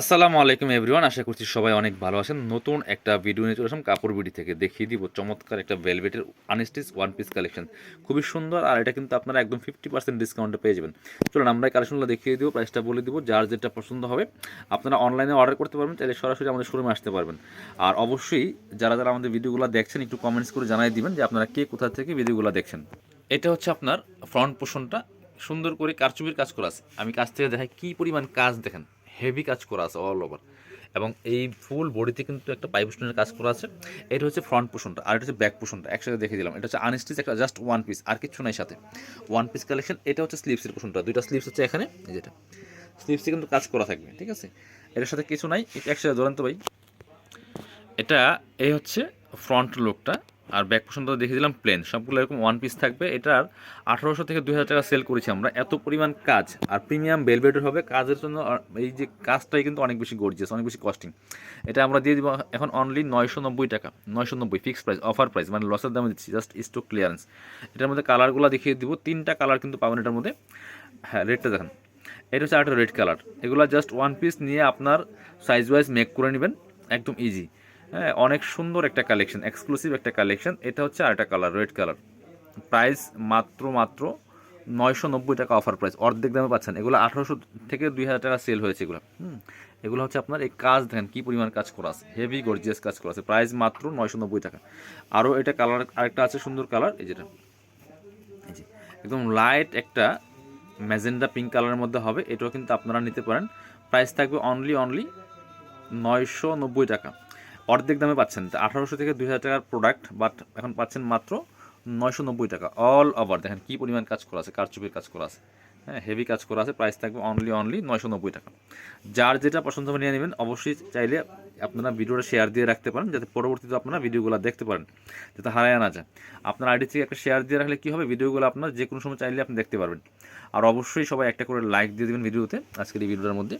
আসসালামু আলাইকুম এভরিওয়ান, আশা করছি সবাই অনেক ভালো আছেন। নতুন একটা ভিডিও নিয়ে চলে আসলাম কাপড় বিডি থেকে। দেখিয়ে দিব চমৎকার একটা ভেলভেটের আনস্টিচ ওয়ান পিস কালেকশন, খুবই সুন্দর। আর এটা কিন্তু আপনারা একদম 50% ডিসকাউন্টে পেয়ে যাবেন। চলুন আমরা এই কালেকশনগুলো দেখিয়ে দিব, প্রাইসটা বলে দিব। যার যেটা পছন্দ হবে আপনারা অনলাইনে অর্ডার করতে পারবেন, চাইলে সরাসরি আমাদের শোরুমে আসতে পারবেন। আর অবশ্যই যারা যারা আমাদের ভিডিওগুলো দেখছেন একটু কমেন্টস করে জানিয়ে দিবেন যে আপনারা কে কোথা থেকে ভিডিওগুলো দেখছেন। এটা হচ্ছে আপনার ফ্রন্ট পোর্শনটা, সুন্দর করে কারচুপির কাজ করা আছে। আমি কাছ থেকে দেখাই কী পরিমাণ কাজ, দেখেন হেভি কাজ করা আছে অল ওভার। এবং এই ফুল বডিতে কিন্তু একটা পাইপ স্টোনের কাজ করা আছে। এটা হচ্ছে ফ্রন্ট পোর্শনটা, আর এটা হচ্ছে ব্যাক পোর্শনটা একসাথে দেখে দিলাম। এটা হচ্ছে আনস্টিচ, একটা জাস্ট ওয়ান পিস, আর কিছু নাই সাথে। One piece collection. এটা হচ্ছে স্লিভসের পোর্শনটা, দুইটা স্লিভস হচ্ছে এখানে, এই যেটা স্লিভসে কিন্তু কাজ করা থাকবে, ঠিক আছে। এটার সাথে কিছু নাই, এটা একসাথে ধরেন তো ভাই। এটা এই হচ্ছে ফ্রন্ট লুকটা। আর ব্যাক পোর্শনটা দেখে দিলাম প্লেন, সবগুলো এরকম ওয়ান পিস থাকবে। এটার 1800 থেকে 2000 টাকা সেল করেছি আমরা। এত পরিমাণ কাজ, আর প্রিমিয়াম ভেলভেটের হবে কাজের জন্য। এই যে কাজটাই কিন্তু অনেক বেশি গর্জিয়াস, অনেক বেশি কস্টিং। এটা আমরা দিয়ে দিব এখন অনলি 990 টাকা, 990 ফিক্স প্রাইস, অফার প্রাইস, মানে লসের দামে দিচ্ছি, জাস্ট স্টক ক্লিয়ারেন্স। এটার মধ্যে কালারগুলো দেখিয়ে দিব, 3টা কালার কিন্তু পাবেন এটার মধ্যে। হ্যাঁ, রেডটা দেখেন, এটা হচ্ছে আরেকটা রেড কালার। এগুলো জাস্ট ওয়ান পিস নিয়ে আপনার সাইজ ওয়াইজ মেক করে নেবেন, একদম ইজি। হ্যাঁ, অনেক সুন্দর একটা কালেকশন, এক্সক্লুসিভ একটা কালেকশন। এটা হচ্ছে আরেকটা কালার, রেড কালার। প্রাইস মাত্র 990 টাকা, অফার প্রাইস, অর্ধেক দামে পাচ্ছেন। এগুলো 1800 থেকে 2000 টাকা সেল হয়েছে এগুলো। এগুলো হচ্ছে আপনার এই কাজ দেখেন কী পরিমাণ কাজ করা আছে, হেভি গর্জিয়াস কাজ করা আছে। প্রাইস মাত্র 990 টাকা। আরও এটা কালার আরেকটা আছে, সুন্দর কালার, এই যেটা, এই যে একদম লাইট একটা ম্যাজেন্ডা পিঙ্ক কালারের মধ্যে হবে। এটাও কিন্তু আপনারা নিতে পারেন। প্রাইস থাকবে অনলি 990 টাকা, অর্ধেক দামে পাচ্ছেন। 1800 থেকে 2000 টাকার প্রোডাক্ট, বাট এখন পাচ্ছেন মাত্র 990 টাকা। অল ওভার দেখেন কী পরিমাণ কাজ করা আছে, কারচুপির কাজ করা আছে। হ্যাঁ, হেভি কাজ করা আছে। প্রাইস থাকবে অনলি 990 টাকা। যার যেটা পছন্দ হবে নিয়ে নেবেন। অবশ্যই চাইলে আপনারা ভিডিওটা শেয়ার দিয়ে রাখতে পারেন, যাতে পরবর্তীতে আপনারা ভিডিওগুলো দেখতে পারেন, যাতে হারায় না যায়। আপনার আইডি থেকে একটা শেয়ার দিয়ে রাখলে কী হবে, ভিডিওগুলো আপনার যে কোনো সময় চাইলে আপনি দেখতে পারবেন। আর অবশ্যই সবাই একটা করে লাইক দিয়ে দেবেন ভিডিওতে, আজকের এই ভিডিওটার মধ্যে।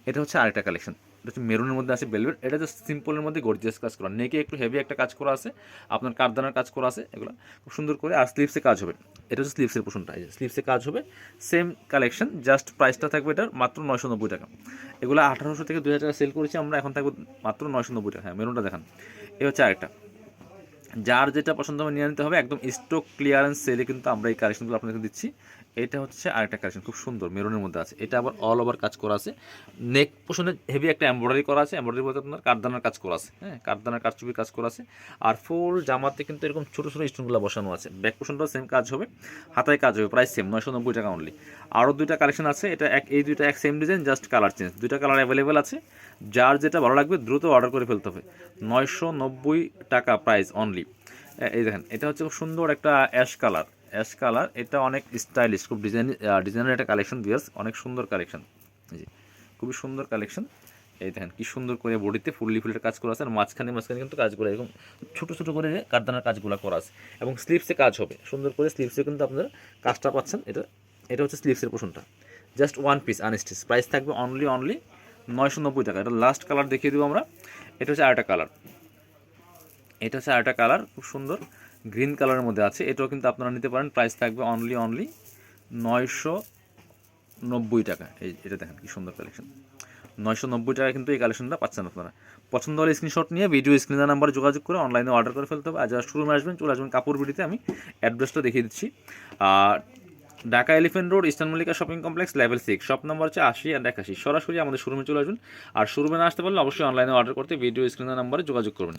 এটা হচ্ছে আরেকটা কালেকশন, এটা হচ্ছে মেরুনের মধ্যে আছে ভেলভেট। এটা জাস্ট সিম্পলের মধ্যে গর্জিয়াস কাজ করা, নেকে একটু হেভি একটা কাজ করা আছে, আপনার কারদানার কাজ করা আছে, এগুলো খুব সুন্দর করে। আর স্লিভসে কাজ হবে, এটা হচ্ছে স্লিভসের পোর্শনটা, এই যে স্লিভসে কাজ হবে। সেম কালেকশন, জাস্ট প্রাইসটা থাকবে এটার মাত্র 990 টাকা। এগুলো 1800 থেকে 2000 টাকা সেল করেছি আমরা, এখন থাকবে মাত্র 990 টাকা। হ্যাঁ, মেরুনটা দেখান। এ হচ্ছে আরেকটা। যার যেটা পছন্দ হবে নিয়ে নিতে হবে, একদম স্টক ক্লিয়ারেন্স সেলে কিন্তু আমরা এই কালেকশনগুলো আপনাদের দিচ্ছি। এটা হচ্ছে আরেকটা কালেকশন, খুব সুন্দর মেরুনের মধ্যে আছে। এটা আবার অল ওভার কাজ করা আছে, নেক পোর্শনে হেভি একটা এমব্রয়ডারি করা আছে। এমব্রয়ডারি বলতে আপনার কাঠদানার কাজ করা আছে। হ্যাঁ, কাঠদানার কারচুপির কাজ করা আছে। আর ফুল জামাতে কিন্তু এরকম ছোটো ছোটো স্টোনগুলো বসানো আছে। ব্যাক পোর্শনটাও সেম কাজ হবে, হাতায় কাজ হবে। প্রাইস সেম 990 টাকা অনলি। আরও দুইটা কালেকশন আছে, এটা এই দুইটা এক same design, just colour change. দুইটা কালার অ্যাভেলেবেল আছে। যার যেটা ভালো লাগবে দ্রুত অর্ডার করে ফেলতে হবে। 990 টাকা প্রাইস অনলি। এই দেখেন, এটা হচ্ছে খুব সুন্দর একটা অ্যাশ কালার, অ্যাশ কালার। এটা অনেক স্টাইলিশ, খুব ডিজাইনের একটা কালেকশন ভিউয়ার্স, অনেক সুন্দর কালেকশন। জি, খুবই সুন্দর কালেকশন। এই দেখেন কি সুন্দর করে বডিতে ফুললি ফুলের কাজ করা আছে। আর মাঝখানে কিন্তু কাজ করে এরকম ছোটো ছোটো করে কারদানার কাজগুলো করা আছে। এবং স্লিভসে কাজ হবে সুন্দর করে, স্লিভসে কিন্তু আপনারা কাজটা পাচ্ছেন। এটা হচ্ছে স্লিভসের পোর্শনটা, just one piece unstitch. Price থাকবে অনলি 990 টাকা। এটা লাস্ট কালার দেখিয়ে দেবো আমরা। এটা হচ্ছে আরেকটা কালার, এটা হচ্ছে আরেকটা কালার, খুব সুন্দর গ্রিন কালারের মধ্যে আছে। এটাও কিন্তু আপনারা নিতে পারেন। প্রাইস থাকবে অনলি 990 টাকা। এটা দেখেন কি সুন্দর কালেকশন, 990 টাকা কিন্তু এই কালেকশনটা পাচ্ছেন আপনারা। পছন্দ হলে স্ক্রিনশট নিয়ে ভিডিও স্ক্রিনে নাম্বারে যোগাযোগ করে অনলাইনে অর্ডার করে ফেলতে হবে। আর যারা শোরুমে আসবেন চলে আসবেন কাপড় বিডিতে, আমি অ্যাড্রেসটা দেখিয়ে দিচ্ছি। আর Dhaka elephant road, eastern Mallika shopping complex, level 6, shop number হচ্ছে 80 অ্যান্ড 81। সরাসরি আমাদের শোরুমে চলে আসবেন। আর শোরুমে না আসতে পারলে অবশ্যই অনলাইনে অর্ডার করতে ভিডিও স্ক্রিনের নাম্বারে যোগাযোগ করবেন।